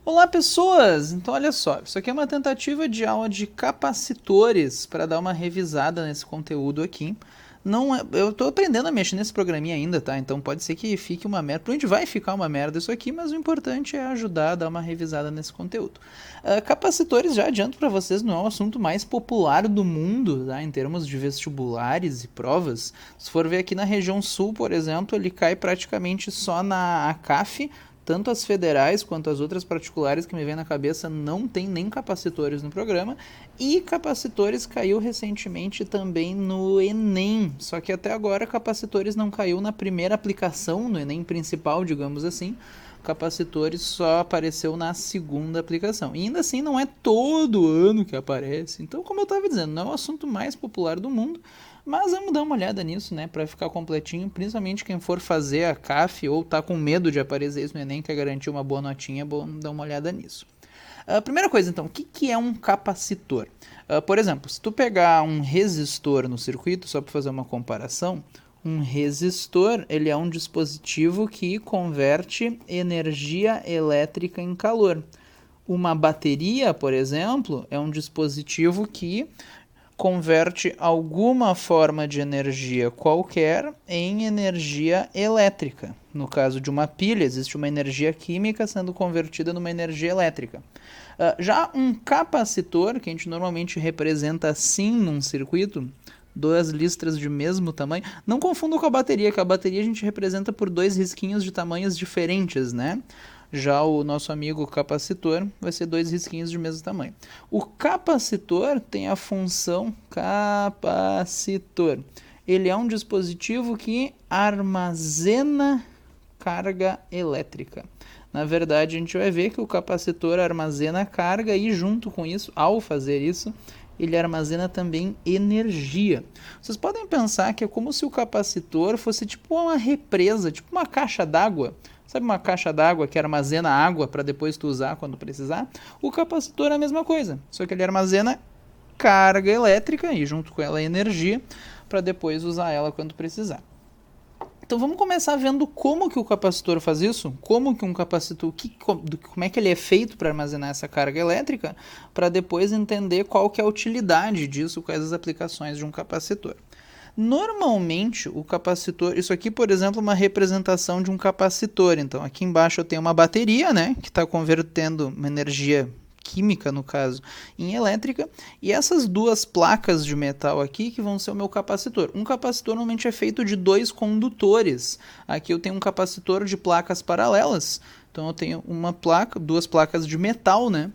Olá, pessoas! Então, olha só, isso aqui é uma tentativa de aula de capacitores para dar uma revisada nesse conteúdo aqui. Não é, eu estou aprendendo a mexer nesse programinha ainda, tá? Então pode ser que fique uma merda. Provavelmente vai ficar uma merda isso aqui, mas o importante é ajudar a dar uma revisada nesse conteúdo. Capacitores, já adianto para vocês, não é o assunto mais popular do mundo, tá? Em termos de vestibulares e provas. Se for ver aqui na região sul, por exemplo, ele cai praticamente só na ACAF. Tanto as federais quanto as outras particulares que me vem na cabeça não tem nem capacitores no programa. E capacitores caiu recentemente também no Enem. Só que até agora capacitores não caiu na primeira aplicação, no Enem principal, digamos assim. Capacitores só apareceu na segunda aplicação. E ainda assim não é todo ano que aparece. Então, como eu estava dizendo, não é o assunto mais popular do mundo. Mas vamos dar uma olhada nisso, né, para ficar completinho, principalmente quem for fazer a CAF ou tá com medo de aparecer isso no Enem, quer garantir uma boa notinha, é bom dar uma olhada nisso. Primeira coisa, então, o que é um capacitor? Por exemplo, se tu pegar um resistor no circuito, só para fazer uma comparação, um resistor ele é um dispositivo que converte energia elétrica em calor. Uma bateria, por exemplo, é um dispositivo que converte alguma forma de energia qualquer em energia elétrica. No caso de uma pilha, existe uma energia química sendo convertida numa energia elétrica. Já um capacitor, que a gente normalmente representa assim num circuito, duas listras de mesmo tamanho. Não confunda com a bateria, que a bateria a gente representa por dois risquinhos de tamanhos diferentes, né? Já o nosso amigo capacitor vai ser dois risquinhos de mesmo tamanho. O capacitor tem a função capacitor. Ele é um dispositivo que armazena carga elétrica. Na verdade, a gente vai ver que o capacitor armazena carga e junto com isso, ao fazer isso, ele armazena também energia. Vocês podem pensar que é como se o capacitor fosse tipo uma represa, tipo uma caixa d'água. Sabe uma caixa d'água que armazena água para depois tu usar quando precisar? O capacitor é a mesma coisa, só que ele armazena carga elétrica e junto com ela energia para depois usar ela quando precisar. Então vamos começar vendo como que o capacitor faz isso, como que um capacitor, como é que ele é feito para armazenar essa carga elétrica, para depois entender qual que é a utilidade disso, quais as aplicações de um capacitor. Normalmente o capacitor, isso aqui por exemplo é uma representação de um capacitor, então aqui embaixo eu tenho uma bateria, né, que está convertendo uma energia química, no caso, em elétrica, e essas duas placas de metal aqui que vão ser o meu capacitor. Um capacitor normalmente é feito de dois condutores. Aqui eu tenho um capacitor de placas paralelas, então eu tenho uma placa, duas placas de metal, né?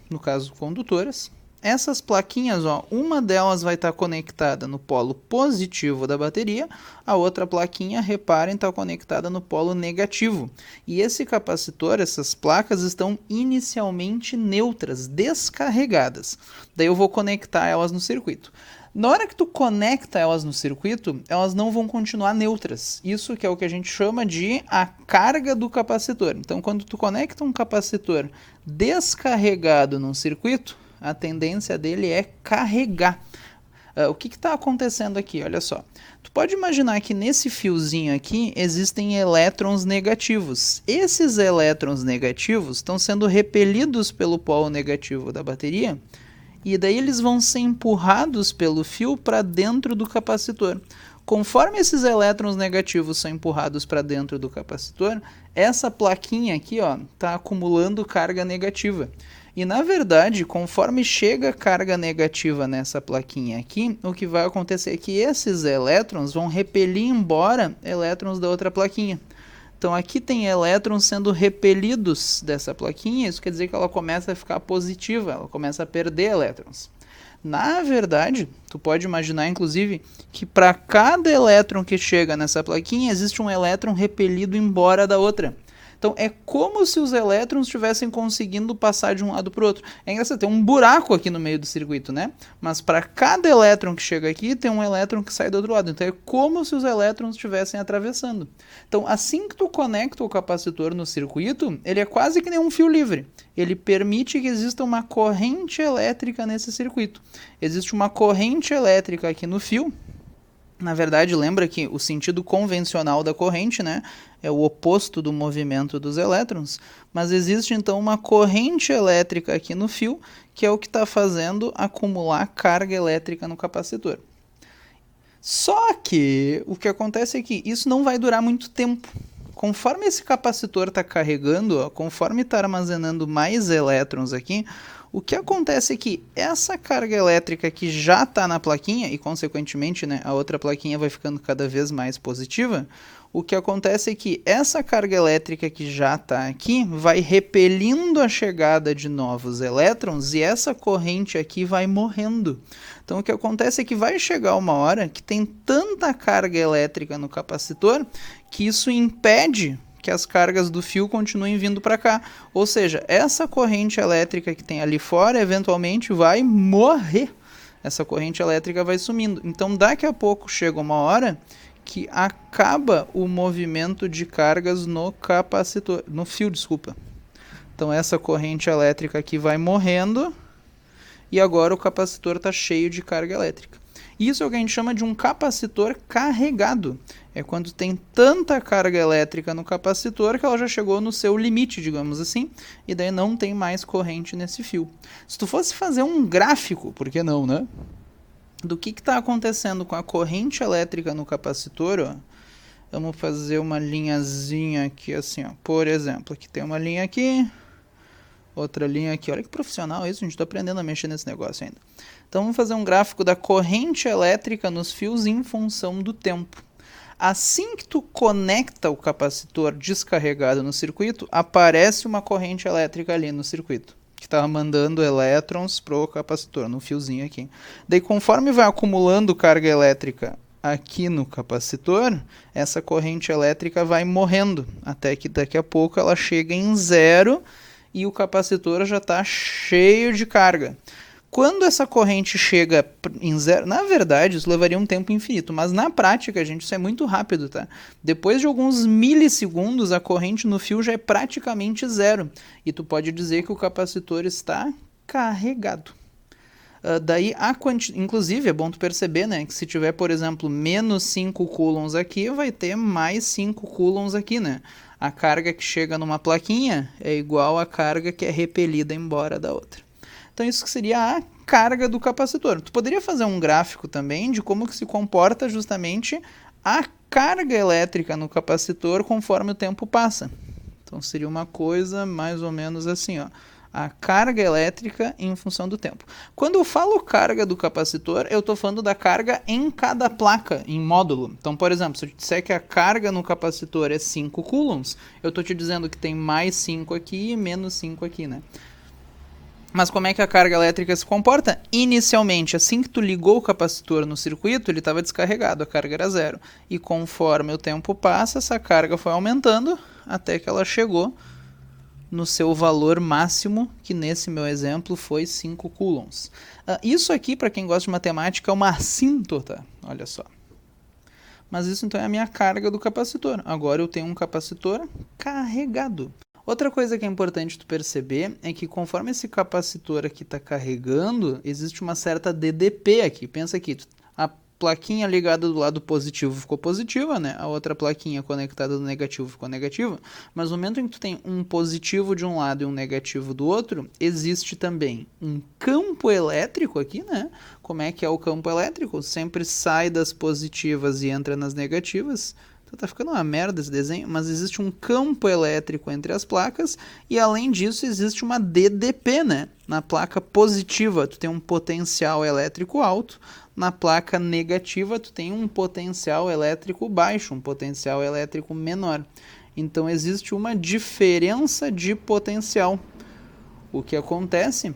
No caso, condutoras. Essas plaquinhas, ó, uma delas vai estar conectada no polo positivo da bateria, a outra plaquinha, reparem, está conectada no polo negativo. E esse capacitor, essas placas, estão inicialmente neutras, descarregadas. Daí eu vou conectar elas no circuito. Na hora que tu conecta elas no circuito, elas não vão continuar neutras. Isso que é o que a gente chama de a carga do capacitor. Então, quando tu conecta um capacitor descarregado num circuito, a tendência dele é carregar. O que está acontecendo aqui? Olha só. Tu pode imaginar que nesse fiozinho aqui existem elétrons negativos. Esses elétrons negativos estão sendo repelidos pelo polo negativo da bateria e daí eles vão ser empurrados pelo fio para dentro do capacitor. Conforme esses elétrons negativos são empurrados para dentro do capacitor, essa plaquinha aqui está acumulando carga negativa. E na verdade, conforme chega carga negativa nessa plaquinha aqui, o que vai acontecer é que esses elétrons vão repelir embora elétrons da outra plaquinha. Então aqui tem elétrons sendo repelidos dessa plaquinha, isso quer dizer que ela começa a ficar positiva, ela começa a perder elétrons. Na verdade, tu pode imaginar inclusive que para cada elétron que chega nessa plaquinha, existe um elétron repelido embora da outra. Então é como se os elétrons estivessem conseguindo passar de um lado para o outro. É engraçado, tem um buraco aqui no meio do circuito, né? Mas para cada elétron que chega aqui, tem um elétron que sai do outro lado. Então é como se os elétrons estivessem atravessando. Então assim que tu conecta o capacitor no circuito, ele é quase que nem um fio livre. Ele permite que exista uma corrente elétrica nesse circuito. Existe uma corrente elétrica aqui no fio, Na verdade, lembra que o sentido convencional da corrente, né, é o oposto do movimento dos elétrons, mas existe então uma corrente elétrica aqui no fio, que é o que está fazendo acumular carga elétrica no capacitor. Só que o que acontece é que isso não vai durar muito tempo. Conforme esse capacitor está carregando, ó, conforme está armazenando mais elétrons aqui, o que acontece é que essa carga elétrica que já está na plaquinha, e consequentemente, né, a outra plaquinha vai ficando cada vez mais positiva, o que acontece é que essa carga elétrica que já está aqui vai repelindo a chegada de novos elétrons e essa corrente aqui vai morrendo. Então o que acontece é que vai chegar uma hora que tem tanta carga elétrica no capacitor que isso impede que as cargas do fio continuem vindo para cá. Ou seja, essa corrente elétrica que tem ali fora, eventualmente vai morrer. Essa corrente elétrica vai sumindo. Então, daqui a pouco chega uma hora que acaba o movimento de cargas no capacitor, no fio, desculpa. Então, essa corrente elétrica aqui vai morrendo e agora o capacitor está cheio de carga elétrica. Isso é o que a gente chama de um capacitor carregado. É quando tem tanta carga elétrica no capacitor que ela já chegou no seu limite, digamos assim, e daí não tem mais corrente nesse fio. Se tu fosse fazer um gráfico, por que não, né? Do que está acontecendo com a corrente elétrica no capacitor, ó. Vamos fazer uma linhazinha aqui assim, ó. Por exemplo, aqui tem uma linha aqui, outra linha aqui. Olha que profissional isso, a gente está aprendendo a mexer nesse negócio ainda. Então vamos fazer um gráfico da corrente elétrica nos fios em função do tempo. Assim que tu conecta o capacitor descarregado no circuito, aparece uma corrente elétrica ali no circuito, que está mandando elétrons pro capacitor, no fiozinho aqui. Daí conforme vai acumulando carga elétrica aqui no capacitor, essa corrente elétrica vai morrendo, até que daqui a pouco ela chega em zero e o capacitor já está cheio de carga. Quando essa corrente chega em zero, na verdade isso levaria um tempo infinito, mas na prática, gente, isso é muito rápido, tá? Depois de alguns milissegundos, a corrente no fio já é praticamente zero. E tu pode dizer que o capacitor está carregado. Inclusive, é bom tu perceber, né, que se tiver, por exemplo, menos 5 coulombs aqui, vai ter mais 5 coulombs aqui, né? A carga que chega numa plaquinha é igual à carga que é repelida embora da outra. Então isso que seria a carga do capacitor. Tu poderia fazer um gráfico também de como que se comporta justamente a carga elétrica no capacitor conforme o tempo passa. Então seria uma coisa mais ou menos assim, ó. A carga elétrica em função do tempo. Quando eu falo carga do capacitor, eu estou falando da carga em cada placa, em módulo. Então, por exemplo, se eu te disser que a carga no capacitor é 5 coulombs, eu estou te dizendo que tem mais 5 aqui e menos 5 aqui, né? Mas como é que a carga elétrica se comporta? Inicialmente, assim que tu ligou o capacitor no circuito, ele estava descarregado, a carga era zero. E conforme o tempo passa, essa carga foi aumentando até que ela chegou no seu valor máximo, que nesse meu exemplo foi 5 coulombs. Isso aqui, para quem gosta de matemática, é uma assíntota, olha só. Mas isso então é a minha carga do capacitor. Agora eu tenho um capacitor carregado. Outra coisa que é importante tu perceber é que conforme esse capacitor aqui está carregando, existe uma certa DDP aqui. Pensa aqui, a plaquinha ligada do lado positivo ficou positiva, né? A outra plaquinha conectada do negativo ficou negativa. Mas no momento em que tu tem um positivo de um lado e um negativo do outro, existe também um campo elétrico aqui, né? Como é que é o campo elétrico? Sempre sai das positivas e entra nas negativas. Tá ficando uma merda esse desenho, mas existe um campo elétrico entre as placas e além disso existe uma DDP, né? Na placa positiva tu tem um potencial elétrico alto, na placa negativa tu tem um potencial elétrico baixo, um potencial elétrico menor. Então existe uma diferença de potencial. O que acontece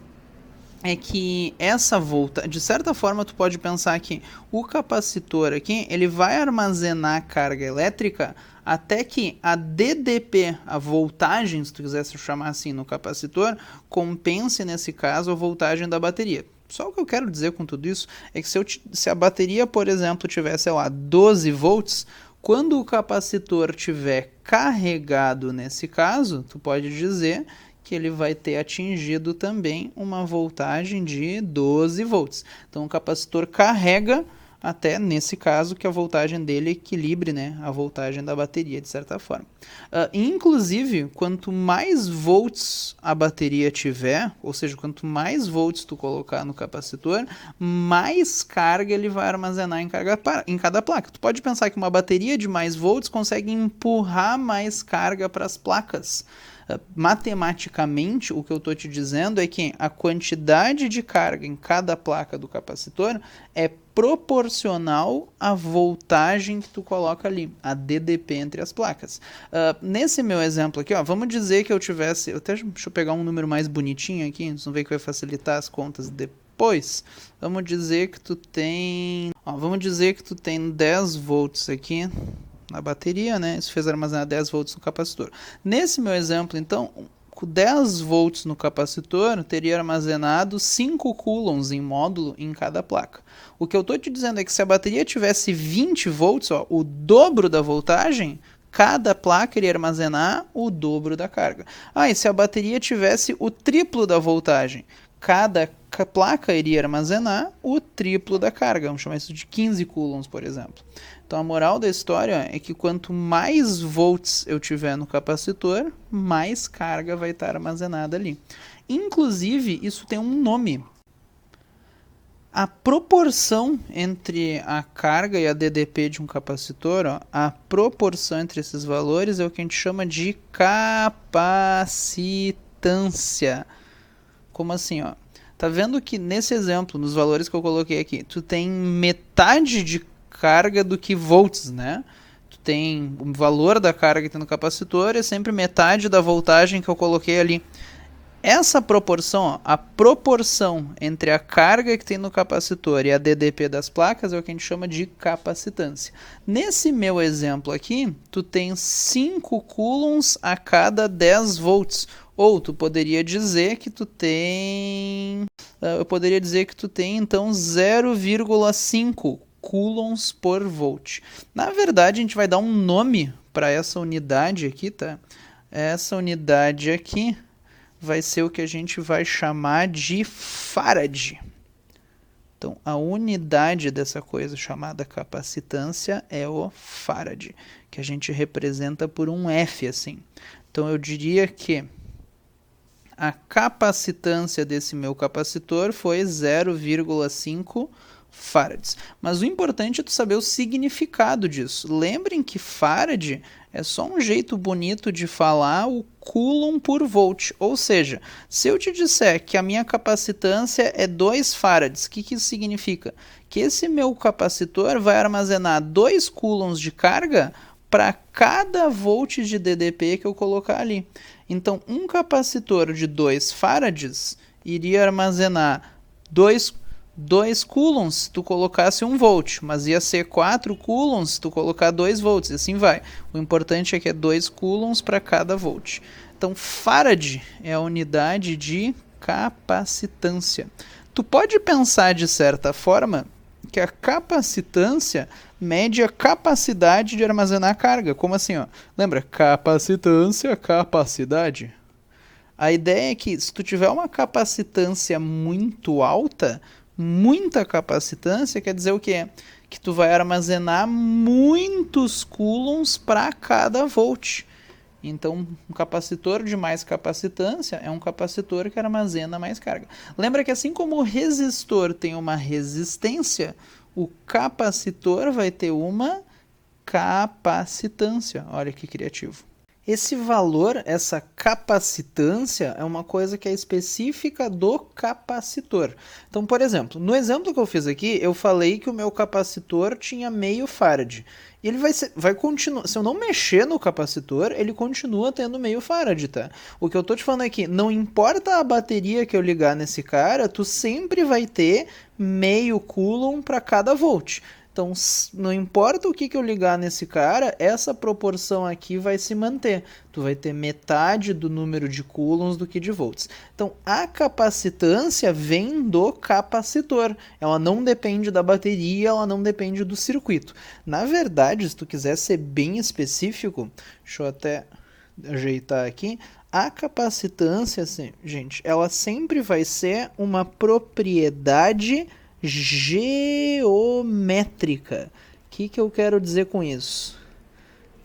é que essa volta, de certa forma tu pode pensar que o capacitor aqui, ele vai armazenar carga elétrica até que a DDP, a voltagem, se tu quisesse chamar assim no capacitor, compense nesse caso a voltagem da bateria. Só o que eu quero dizer com tudo isso é que se a bateria, por exemplo, tivesse, sei lá, 12 volts, quando o capacitor estiver carregado nesse caso, tu pode dizer que ele vai ter atingido também uma voltagem de 12 volts. Então o capacitor carrega até nesse caso que a voltagem dele equilibre, né, a voltagem da bateria de certa forma. Inclusive, quanto mais volts a bateria tiver, ou seja, quanto mais volts tu colocar no capacitor, mais carga ele vai armazenar em cada placa. Tu pode pensar que uma bateria de mais volts consegue empurrar mais carga para as placas. Matematicamente, o que eu estou te dizendo é que a quantidade de carga em cada placa do capacitor é proporcional à voltagem que tu coloca ali, a DDP entre as placas. Nesse meu exemplo aqui, ó, vamos dizer que eu tivesse... deixa eu pegar um número mais bonitinho aqui, vocês vão ver que vai facilitar as contas depois. Vamos dizer que tu tem... vamos dizer que tu tem 10 volts aqui na bateria, né? Isso fez armazenar 10 volts no capacitor. Nesse meu exemplo, então, com 10 volts no capacitor, teria armazenado 5 coulombs em módulo em cada placa. O que eu estou te dizendo é que se a bateria tivesse 20 volts, ó, o dobro da voltagem, cada placa iria armazenar o dobro da carga. E se a bateria tivesse o triplo da voltagem, cada placa iria armazenar o triplo da carga. Vamos chamar isso de 15 coulombs, por exemplo. Então a moral da história é que quanto mais volts eu tiver no capacitor, mais carga vai estar armazenada ali. Inclusive, isso tem um nome. A proporção entre a carga e a DDP de um capacitor, ó, a proporção entre esses valores é o que a gente chama de capacitância. Como assim, ó? Tá vendo que nesse exemplo, nos valores que eu coloquei aqui, tu tem metade de carga do que volts, né? Tu tem o valor da carga que tem no capacitor é sempre metade da voltagem que eu coloquei ali. Essa proporção, ó, a proporção entre a carga que tem no capacitor e a DDP das placas é o que a gente chama de capacitância. Nesse meu exemplo aqui, tu tem 5 coulombs a cada 10 volts. Ou tu poderia dizer que tu tem... eu poderia dizer que tu tem, então, 0,5 coulombs por volt. Na verdade, a gente vai dar um nome para essa unidade aqui, tá? Essa unidade aqui vai ser o que a gente vai chamar de farad. Então, a unidade dessa coisa chamada capacitância é o farad, que a gente representa por um F, assim. Então, eu diria que a capacitância desse meu capacitor foi 0,5 farads. Mas o importante é tu saber o significado disso. Lembrem que farad é só um jeito bonito de falar o coulomb por volt. Ou seja, se eu te disser que a minha capacitância é 2 farads, o que isso significa? Que esse meu capacitor vai armazenar 2 coulombs de carga para cada volt de DDP que eu colocar ali. Então, um capacitor de 2 farads iria armazenar 2 coulombs se tu colocasse 1 volt, mas ia ser 4 coulombs se tu colocar 2 volts, e assim vai. O importante é que é 2 coulombs para cada volt. Então, farad é a unidade de capacitância. Tu pode pensar de certa forma que a capacitância mede a capacidade de armazenar carga. Como assim, ó? Lembra? Capacitância, capacidade. A ideia é que se tu tiver uma capacitância muito alta, muita capacitância, quer dizer o quê? Que tu vai armazenar muitos coulombs para cada volt. Então, um capacitor de mais capacitância é um capacitor que armazena mais carga. Lembra que assim como o resistor tem uma resistência, o capacitor vai ter uma capacitância. Olha que criativo. Esse valor, essa capacitância, é uma coisa que é específica do capacitor. Então, por exemplo, no exemplo que eu fiz aqui, eu falei que o meu capacitor tinha meio farad. Ele vai continuar, se eu não mexer no capacitor, ele continua tendo meio farad, tá? O que eu tô te falando é que não importa a bateria que eu ligar nesse cara, tu sempre vai ter meio coulomb para cada volt. Então, não importa o que eu ligar nesse cara, essa proporção aqui vai se manter. Tu vai ter metade do número de coulombs do que de volts. Então, a capacitância vem do capacitor. Ela não depende da bateria, ela não depende do circuito. Na verdade, se tu quiser ser bem específico, deixa eu até ajeitar aqui, a capacitância, assim, gente, ela sempre vai ser uma propriedade geométrica. O que eu quero dizer com isso?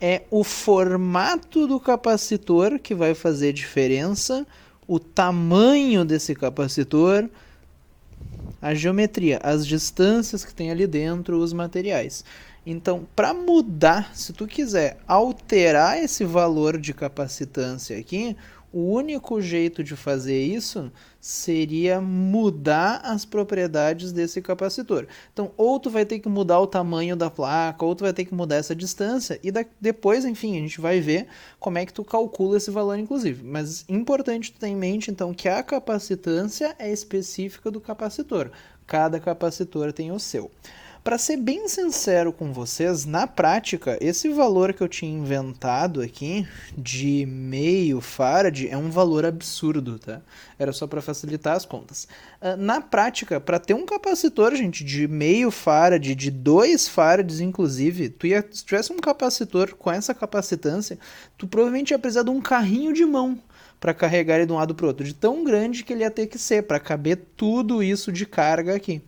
É o formato do capacitor que vai fazer diferença, o tamanho desse capacitor, a geometria, as distâncias que tem ali dentro, os materiais. Então, para mudar, se tu quiser alterar esse valor de capacitância aqui, o único jeito de fazer isso seria mudar as propriedades desse capacitor. Então, ou tu vai ter que mudar o tamanho da placa, ou tu vai ter que mudar essa distância, e depois, enfim, a gente vai ver como é que tu calcula esse valor, inclusive. Mas importante tu ter em mente, então, que a capacitância é específica do capacitor. Cada capacitor tem o seu. Para ser bem sincero com vocês, na prática, esse valor que eu tinha inventado aqui, de meio farad, é um valor absurdo, tá? Era só para facilitar as contas. Na prática, para ter um capacitor, gente, de meio farad, de 2 farads, inclusive, se tivesse um capacitor com essa capacitância, tu provavelmente ia precisar de um carrinho de mão para carregar ele de um lado para o outro, de tão grande que ele ia ter que ser, para caber tudo isso de carga aqui.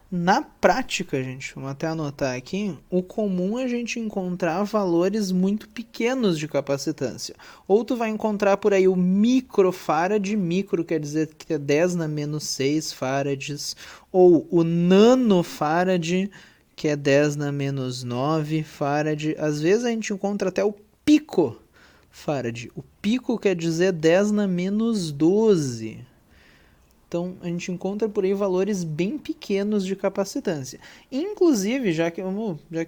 Na prática, gente, vamos até anotar aqui, o comum é a gente encontrar valores muito pequenos de capacitância. Ou tu vai encontrar por aí o microfarad, micro quer dizer que é 10 na menos 6 farads, ou o nanofarad, que é 10 na menos 9 farad. Às vezes a gente encontra até o picofarad. O pico quer dizer 10 na menos 12. Então, a gente encontra por aí valores bem pequenos de capacitância. Inclusive, já que a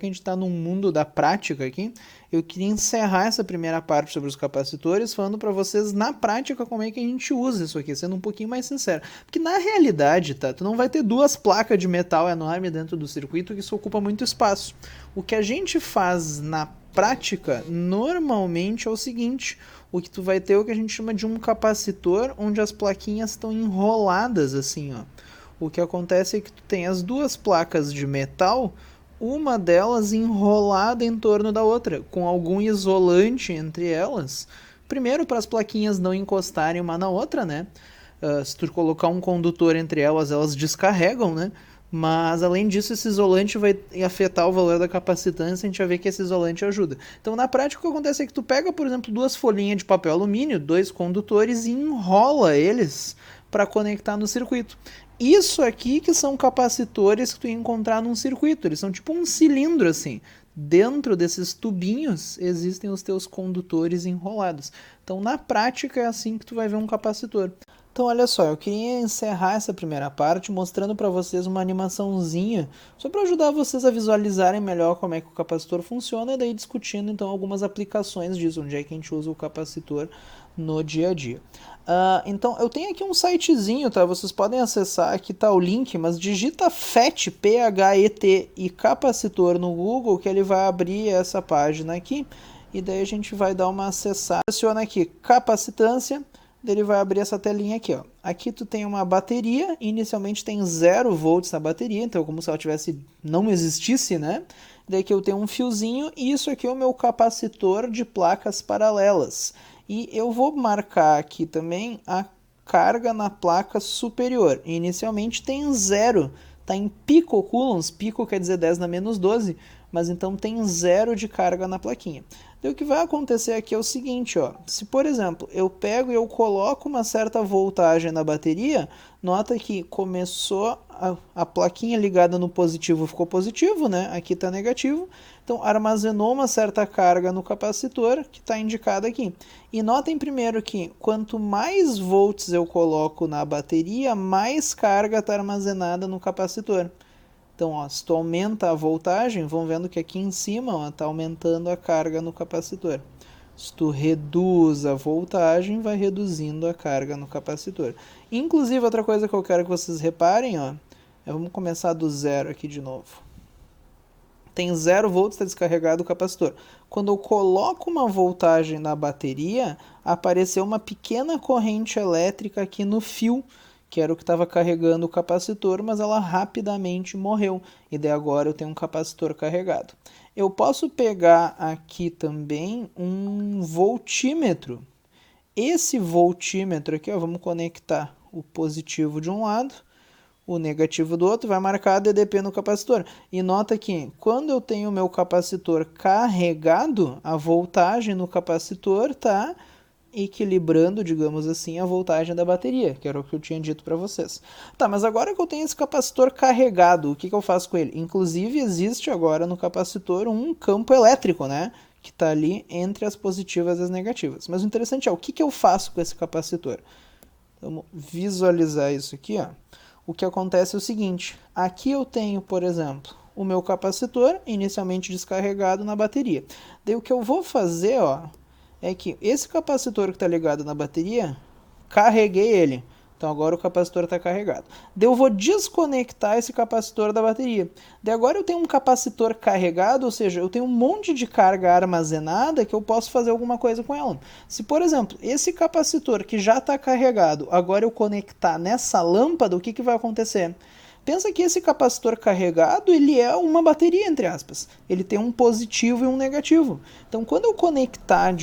gente está num mundo da prática aqui, eu queria encerrar essa primeira parte sobre os capacitores falando para vocês, na prática, como é que a gente usa isso aqui, sendo um pouquinho mais sincero. Porque, na realidade, tá, tu não vai ter 2 placas de metal enormes dentro do circuito, que isso ocupa muito espaço. O que a gente faz na prática, normalmente, é o seguinte: o que tu vai ter é o que a gente chama de um capacitor, onde as plaquinhas estão enroladas assim, ó. O que acontece é que tu tem as 2 placas de metal, uma delas enrolada em torno da outra, com algum isolante entre elas. Primeiro, para as plaquinhas não encostarem uma na outra, né? Se tu colocar um condutor entre elas, elas descarregam, né? Mas, além disso, esse isolante vai afetar o valor da capacitância, a gente vai ver que esse isolante ajuda. Então, na prática, o que acontece é que tu pega, por exemplo, 2 folhinhas de papel alumínio, 2 condutores e enrola eles para conectar no circuito. Isso aqui que são capacitores que tu ia encontrar num circuito, eles são tipo um cilindro assim. Dentro desses tubinhos existem os teus condutores enrolados. Então, na prática, é assim que tu vai ver um capacitor. Então, olha só, eu queria encerrar essa primeira parte mostrando para vocês uma animaçãozinha, só para ajudar vocês a visualizarem melhor como é que o capacitor funciona e daí discutindo então algumas aplicações disso, onde é que a gente usa o capacitor no dia a dia. Então, eu tenho aqui um sitezinho, tá? Vocês podem acessar, aqui tá o link, mas digita FET, P-H-E-T e capacitor no Google, que ele vai abrir essa página aqui, e daí a gente vai dar uma acessada. Seleciona aqui capacitância, ele vai abrir essa telinha aqui, ó. Aqui tu tem uma bateria, inicialmente tem 0 volts na bateria, então como se ela não existisse, né? Daí que eu tenho um fiozinho, e isso aqui é o meu capacitor de placas paralelas. E eu vou marcar aqui também a carga na placa superior. Inicialmente tem 0, está em picocoulombs, pico quer dizer 10 na menos 12, mas então tem 0 de carga na plaquinha. Então, o que vai acontecer aqui é o seguinte, ó, se por exemplo eu pego e eu coloco uma certa voltagem na bateria, nota que começou a plaquinha ligada no positivo ficou positivo, né? Aqui está negativo, então armazenou uma certa carga no capacitor que está indicada aqui. E notem primeiro que quanto mais volts eu coloco na bateria, mais carga está armazenada no capacitor. Então, ó, se tu aumenta a voltagem, vão vendo que aqui em cima está aumentando a carga no capacitor. Se tu reduz a voltagem, vai reduzindo a carga no capacitor. Inclusive, outra coisa que eu quero que vocês reparem, ó, vamos começar do 0 aqui de novo. Tem 0 volts, está descarregado o capacitor. Quando eu coloco uma voltagem na bateria, apareceu uma pequena corrente elétrica aqui no fio, que era o que estava carregando o capacitor, mas ela rapidamente morreu. E daí agora eu tenho um capacitor carregado. Eu posso pegar aqui também um voltímetro. Esse voltímetro aqui, ó, vamos conectar o positivo de um lado, o negativo do outro, vai marcar DDP no capacitor. E nota que quando eu tenho o meu capacitor carregado, a voltagem no capacitor está equilibrando, digamos assim, a voltagem da bateria, que era o que eu tinha dito para vocês. Tá, mas agora que eu tenho esse capacitor carregado, o que eu faço com ele? Inclusive, existe agora no capacitor um campo elétrico, né? Que está ali entre as positivas e as negativas. Mas o interessante é o que eu faço com esse capacitor. Vamos visualizar isso aqui, ó. O que acontece é o seguinte, aqui eu tenho, por exemplo, o meu capacitor inicialmente descarregado na bateria. Daí o que eu vou fazer, ó, é que esse capacitor que está ligado na bateria, carreguei ele. Então agora o capacitor está carregado. Daí eu vou desconectar esse capacitor da bateria. Daí agora eu tenho um capacitor carregado, ou seja, eu tenho um monte de carga armazenada que eu posso fazer alguma coisa com ela. Se, por exemplo, esse capacitor que já está carregado, agora eu conectar nessa lâmpada, o que vai acontecer? Pensa que esse capacitor carregado, ele é uma bateria, entre aspas. Ele tem um positivo e um negativo. Então, quando eu conectar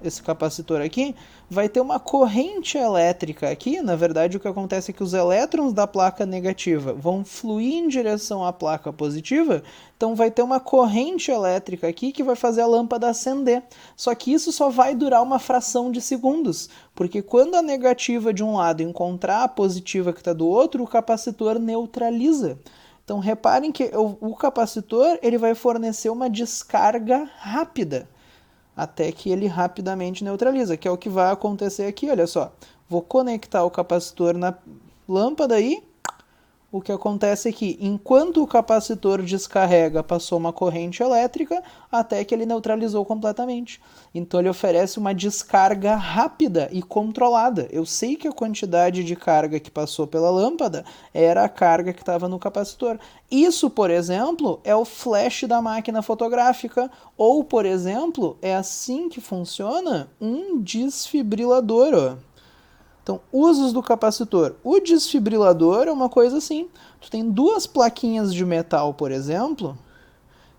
esse capacitor aqui, vai ter uma corrente elétrica aqui. Na verdade, o que acontece é que os elétrons da placa negativa vão fluir em direção à placa positiva. Então, vai ter uma corrente elétrica aqui que vai fazer a lâmpada acender. Só que isso só vai durar uma fração de segundos. Porque quando a negativa de um lado encontrar a positiva que está do outro, o capacitor neutraliza. Então, reparem que o capacitor ele vai fornecer uma descarga rápida, até que ele rapidamente neutraliza, que é o que vai acontecer aqui, olha só. Vou conectar o capacitor na lâmpada aí. O que acontece é que, enquanto o capacitor descarrega, passou uma corrente elétrica, até que ele neutralizou completamente. Então ele oferece uma descarga rápida e controlada. Eu sei que a quantidade de carga que passou pela lâmpada era a carga que estava no capacitor. Isso, por exemplo, é o flash da máquina fotográfica, ou, por exemplo, é assim que funciona um desfibrilador, ó. Então, usos do capacitor. O desfibrilador é uma coisa assim. Tu tem duas plaquinhas de metal, por exemplo,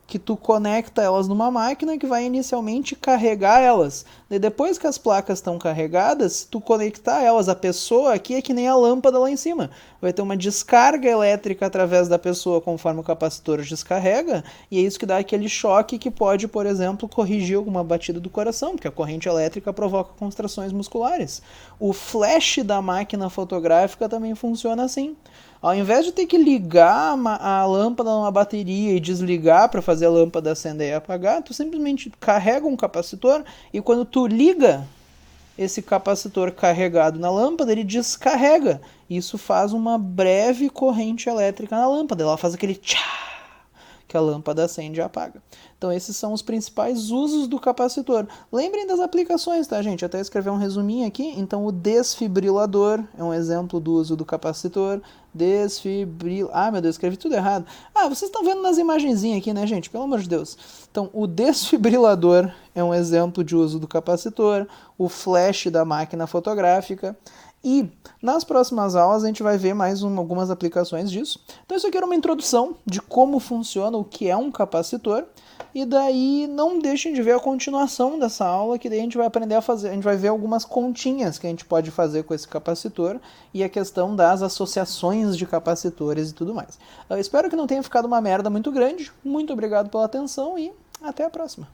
que tu conecta elas numa máquina que vai inicialmente carregar elas. E depois que as placas estão carregadas, se tu conectar elas, a pessoa aqui é que nem a lâmpada lá em cima. Vai ter uma descarga elétrica através da pessoa conforme o capacitor descarrega, e é isso que dá aquele choque que pode, por exemplo, corrigir alguma batida do coração, porque a corrente elétrica provoca contrações musculares. O flash da máquina fotográfica também funciona assim. Ao invés de ter que ligar a lâmpada numa bateria e desligar para fazer a lâmpada acender e apagar, tu simplesmente carrega um capacitor e quando tu liga esse capacitor carregado na lâmpada, ele descarrega. Isso faz uma breve corrente elétrica na lâmpada. Ela faz aquele tchá, que a lâmpada acende e apaga. Então esses são os principais usos do capacitor. Lembrem das aplicações, tá, gente? Até escrever um resuminho aqui. Então o desfibrilador é um exemplo do uso do capacitor. Ah, meu Deus, escrevi tudo errado. Ah, vocês estão vendo nas imagenzinhas aqui, né, gente? Pelo amor de Deus. Então, o desfibrilador é um exemplo de uso do capacitor, o flash da máquina fotográfica. E nas próximas aulas a gente vai ver mais algumas aplicações disso. Então isso aqui era uma introdução de como funciona, o que é um capacitor. E daí não deixem de ver a continuação dessa aula, que daí a gente vai aprender a fazer, a gente vai ver algumas continhas que a gente pode fazer com esse capacitor e a questão das associações de capacitores e tudo mais. Eu espero que não tenha ficado uma merda muito grande. Muito obrigado pela atenção e até a próxima.